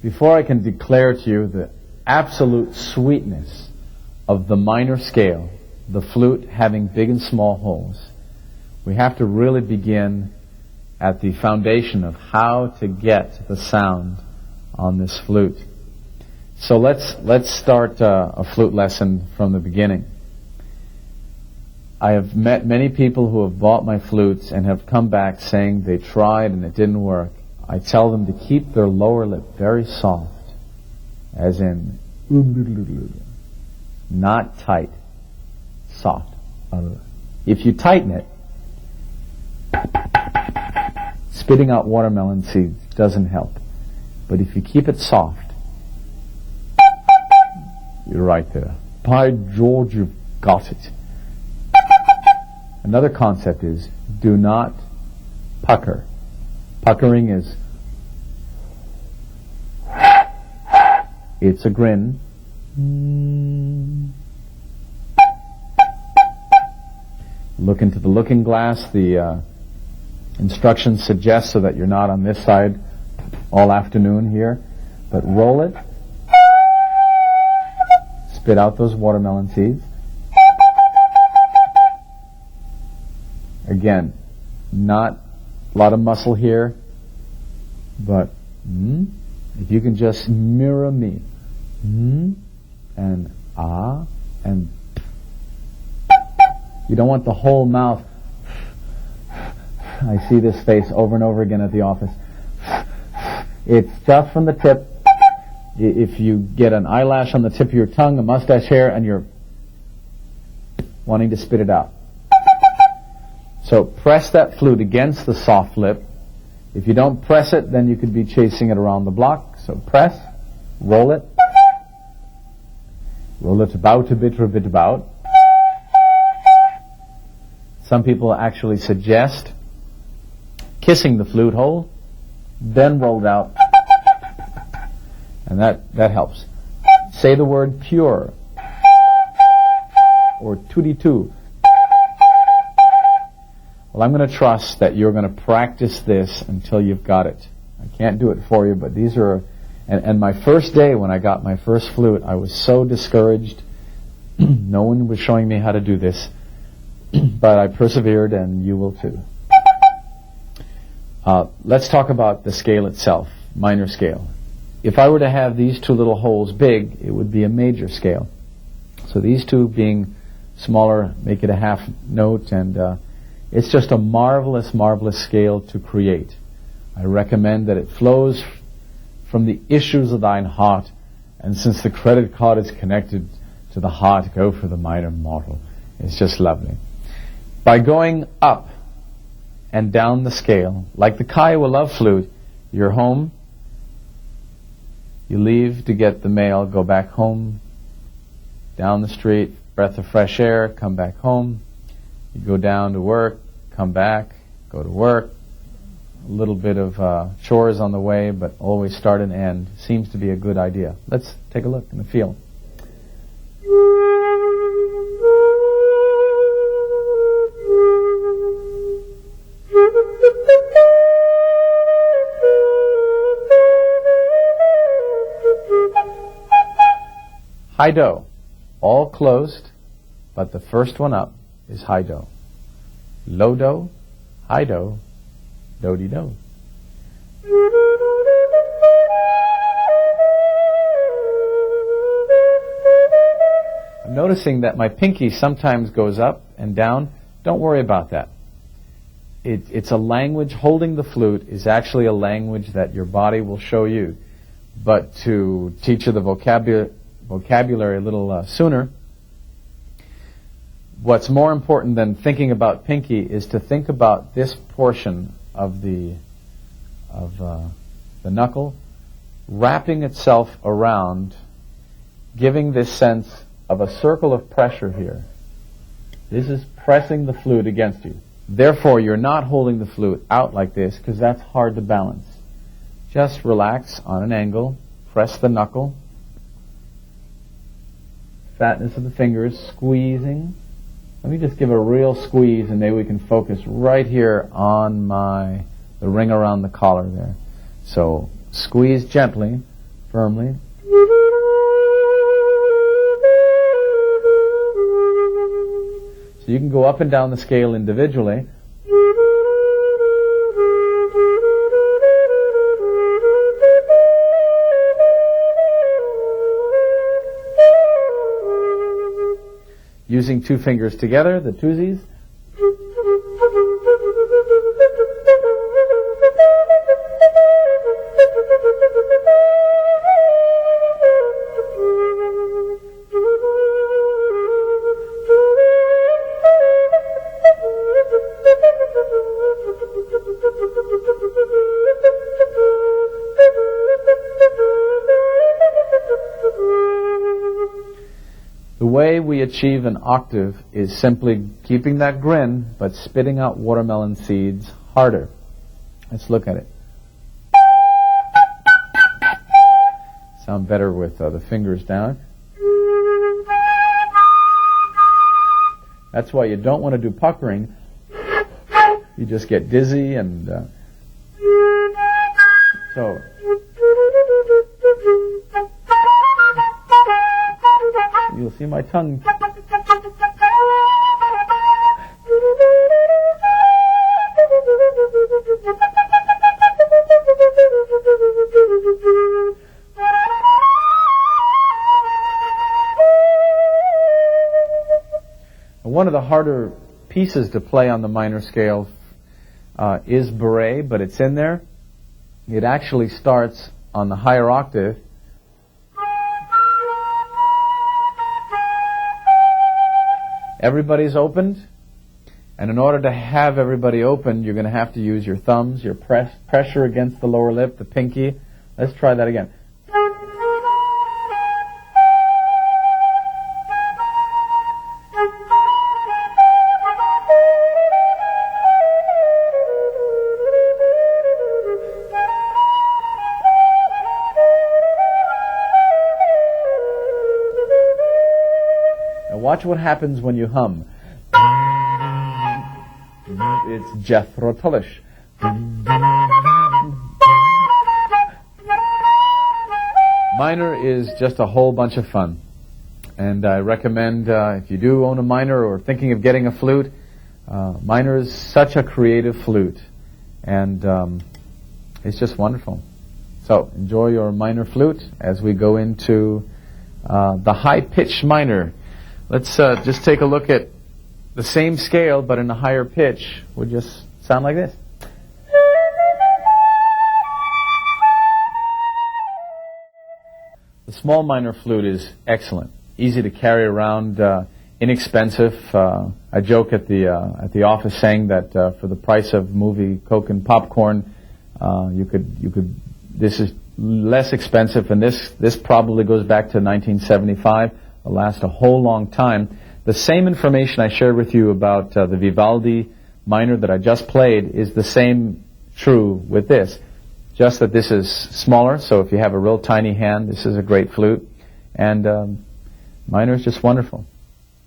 before I can declare to you the absolute sweetness of the minor scale, the flute having big and small holes, we have to really begin at the foundation of how to get the sound on this flute. So let's start a flute lesson from the beginning. I have met many people who have bought my flutes and have come back saying they tried and it didn't work. I tell them to keep their lower lip very soft, as in not tight, soft. If you tighten it, spitting out watermelon seeds doesn't help. But if you keep it soft, you're right there. By George, you've got it. Another concept is do not pucker. Puckering is, it's a grin. Look into the looking glass. The instructions suggest so that you're not on this side all afternoon here. But roll it. Spit out those watermelon seeds. Again, not a lot of muscle here, but if you can just mirror me, and ah, and you don't want the whole mouth. I see this face over and over again at the office. It's just from the tip. If you get an eyelash on the tip of your tongue, a mustache hair, and you're wanting to spit it out. So press that flute against the soft lip. If you don't press it, then you could be chasing it around the block. So press, roll it. Roll it about a bit or a bit about. Some people actually suggest kissing the flute hole, then roll it out. And that helps. Say the word pure or tooty-too. Well, I'm going to trust that you're going to practice this until you've got it. I can't do it for you, but these are... And my first day when I got my first flute, I was so discouraged. No one was showing me how to do this. But I persevered, and you will too. Let's talk about the scale itself, minor scale. If I were to have these two little holes big, it would be a major scale. So these two being smaller make it a half note, and it's just a marvelous, marvelous scale to create. I recommend that it flows from the issues of thine heart, and since the credit card is connected to the heart, go for the minor model. It's just lovely. By going up and down the scale, like the Kiowa Love Flute, you're home, you leave to get the mail, go back home, down the street, breath of fresh air, come back home. You go down to work, come back, go to work. A little bit of chores on the way, but always start and end. Seems to be a good idea. Let's take a look and feel. High do. All closed, but the first one up is high do. Low do, high do, do-de-do. I'm noticing that my pinky sometimes goes up and down. Don't worry about that. It's a language. Holding the flute is actually a language that your body will show you. But to teach you the vocabulary a little sooner, what's more important than thinking about pinky is to think about this portion of the knuckle wrapping itself around, giving this sense of a circle of pressure here. This is pressing the flute against you. Therefore, you're not holding the flute out like this because that's hard to balance. Just relax on an angle, press the knuckle, fatness of the fingers, squeezing. Let me just give a real squeeze and maybe we can focus right here on the ring around the collar there. So squeeze gently, firmly. So you can go up and down the scale individually. Using two fingers together, the twosies. The way we achieve an octave is simply keeping that grin, but spitting out watermelon seeds harder. Let's look at it. Sound better with the fingers down. That's why you don't want to do puckering. You just get dizzy and so. You'll see my tongue. One of the harder pieces to play on the minor scale is bourrée, but it's in there. It actually starts on the higher octave. Everybody's opened, and in order to have everybody opened, you're going to have to use your thumbs, your pressure against the lower lip, the pinky. Let's try that again. Watch what happens when you hum. It's Jethro Tullish. Minor is just a whole bunch of fun. And I recommend, if you do own a minor or thinking of getting a flute, minor is such a creative flute. And it's just wonderful. So enjoy your minor flute as we go into the high-pitched minor. Let's just take a look at the same scale, but in a higher pitch. Would just sound like this. The small minor flute is excellent, easy to carry around, inexpensive. I joke at the office saying that for the price of movie Coke and popcorn, you could. This is less expensive, and this probably goes back to 1975. It'll last a whole long time. The same information I shared with you about the Vivaldi minor that I just played is the same true with this. Just that this is smaller, so if you have a real tiny hand, this is a great flute. And minor is just wonderful.